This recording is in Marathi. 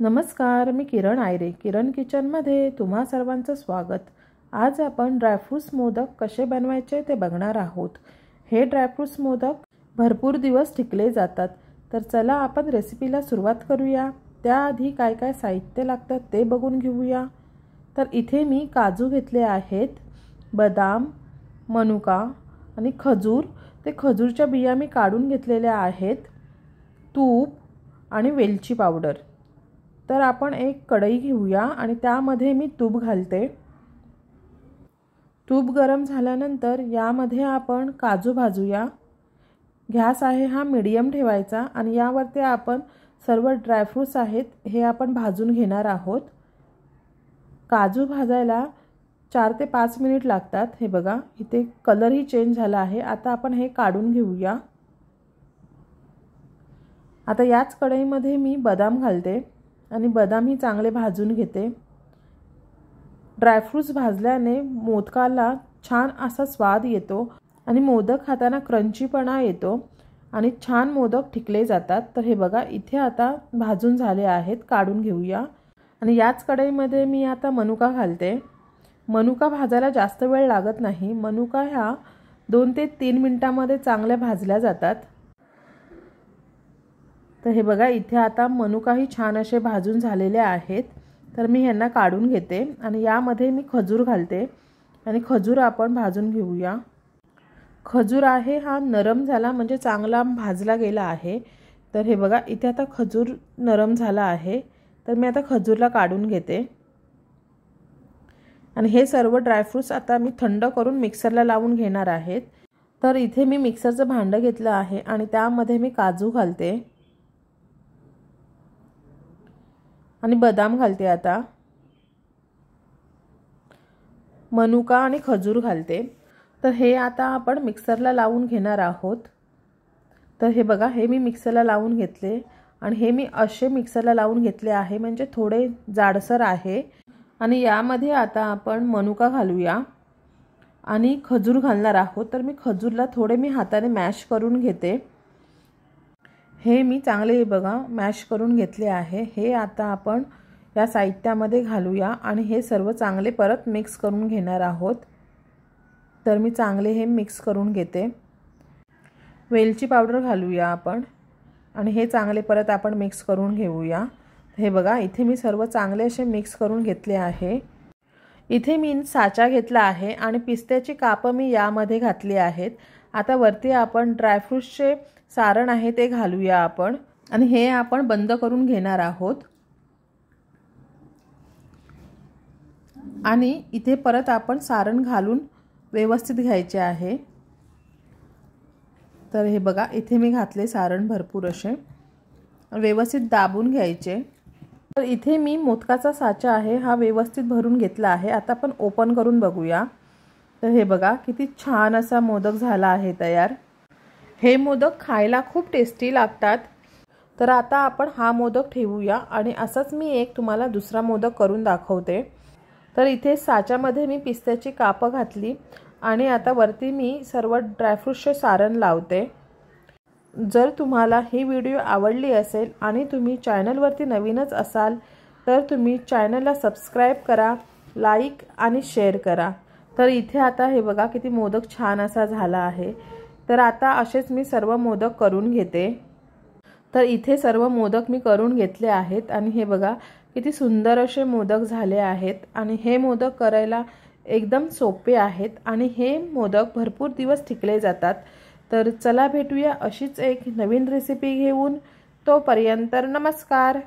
नमस्कार, मी किरण आयरे. किरण किचनमध्ये तुम्हा सर्वांचं स्वागत. आज आपण ड्रायफ्रूट्स मोदक कसे बनवायचे ते बघणार आहोत. हे ड्रायफ्रूट्स मोदक भरपूर दिवस टिकले जातात. तर चला आपण रेसिपीला सुरुवात करूया. त्याआधी काय काय साहित्य लागतात ते बघून घेऊया. तर इथे मी काजू घेतले आहेत, बदाम, मनुका आणि खजूर. ते खजूरच्या बिया मी काढून घेतलेल्या आहेत, तूप आणि वेलची पावडर. तर आपण एक कढई घेऊया आणि त्यामध्ये मी तूप घालते. तूप गरम झाल्यानंतर यामध्ये आपण काजू भाजूया. गॅस आहे हा मीडियम ठेवायचा आणि यावरती आपण सर्व ड्रायफ्रूट्स आहेत हे आपण भाजून घेणार आहोत. काजू भाजायला 4 ते 5 मिनिट लागतात. हे बघा, इथे कलरही चेंज झाला आहे. आता आपण हे काढून घेऊया. आता याच कढईमध्ये मी बदाम घालते आणि बदामही चांगले भाजून घेते. ड्रायफ्रूट्स भाजल्याने मोदकाला छान असा स्वाद येतो आणि मोदक खाताना क्रंचीपणा येतो आणि छान मोदक टिकले जातात. तर हे बघा, इथे आता भाजून झाले आहेत, काढून घेऊया. आणि याच कढईमध्ये मी आता मनुका घालते. मनुका भाजायला जास्त वेळ लागत नाही. मनुका ह्या 2 ते 3 मिनिटांमध्ये चांगल्या भाजल्या जातात. तर हे बघा, इथे आता मनुकाही छान असे भाजून झालेले आहेत. तर मी ह्यांना काढून घेते आणि यामध्ये मी खजूर घालते आणि खजूर आपण भाजून घेऊया. खजूर आहे हा नरम झाला म्हणजे चांगला भाजला गेला आहे. तर हे बघा, इथे आता खजूर नरम झाला आहे. तर मी आता खजूरला काढून घेते आणि हे सर्व ड्रायफ्रूट्स आता मी थंड करून मिक्सरला लावून घेणार आहेत. तर इथे मी मिक्सरचं भांडं घेतलं आहे आणि त्यामध्ये मी काजू घालते आणि बदाम घालते. आता मनुका आणि खजूर घालते. तर हे आता आपण मिक्सरला लावून घेणार आहोत. तर हे बघा, हे मी मिक्सरला लावून घेतले आणि हे मी असे मिक्सरला लावून घेतले आहे म्हणजे थोडे जाडसर आहे. आणि यामध्ये आता आपण मनुका घालूया आणि खजूर घालणार आहोत. तर मी खजूरला थोडे हाताने मॅश करून घेते. हे मी चांगले बघा मॅश करून घेतले आहे. हे आता आपण या साहित्यामध्ये घालूया आणि हे सर्व चांगले परत मिक्स करून घेणार आहोत. तर मी चांगले हे मिक्स करून घेते. वेलची पावडर घालूया आपण आणि हे चांगले परत आपण मिक्स करून घेऊया. हे बघा, इथे मी सर्व चांगले असे मिक्स करून घेतले आहे. इथे मी साचा घेतला आहे आणि पिस्त्याची कापं मी यामध्ये घातली आहेत. आता वरती आपण ड्रायफ्रूट्सचे सारण आहे ते घालूया आपण आणि हे आपण बंद करून घेणार आहोत. आणि इथे परत आपण सारण घालून व्यवस्थित घ्यायचे आहे. तर हे बघा, इथे मी घातले सारण भरपूर असे व्यवस्थित दाबून घ्यायचे. तर इथे मी मोदकाचा साचा आहे हा व्यवस्थित भरून घेतला आहे. आता आपण ओपन करून बघूया. तर हे बघा, किती छान असा मोदक झाला आहे तयार. हे मोदक खायला खूप टेस्टी लागतात. तर आता आपण हा मोदक ठेवूया आणि असंच मी एक तुम्हाला दुसरा मोदक करून दाखवते. तर इथे साच्यामध्ये मी पिस्त्याची कापं घातली आणि आता वरती मी सर्व ड्रायफ्रूट्सचे सारण लावते. जर तुम्हाला ही व्हिडिओ आवडली असेल आणि तुम्ही चॅनलवरती नवीनच असाल तर तुम्ही चॅनलला सबस्क्राईब करा, लाईक आणि शेअर करा. तर इथे आता हे बघा, किती मोदक छान असा झाला आहे. तर आता असेच मी सर्व मोदक करून घेते. तर इथे सर्व मोदक मी करून घेतले आहेत आणि हे बघा, किती सुंदर असे मोदक झाले आहेत. आणि हे मोदक करायला एकदम सोपे आहेत आणि हे मोदक भरपूर दिवस टिकले जातात. तर चला भेटूया अशीच एक नवीन रेसिपी घेऊन. तोपर्यंत नमस्कार.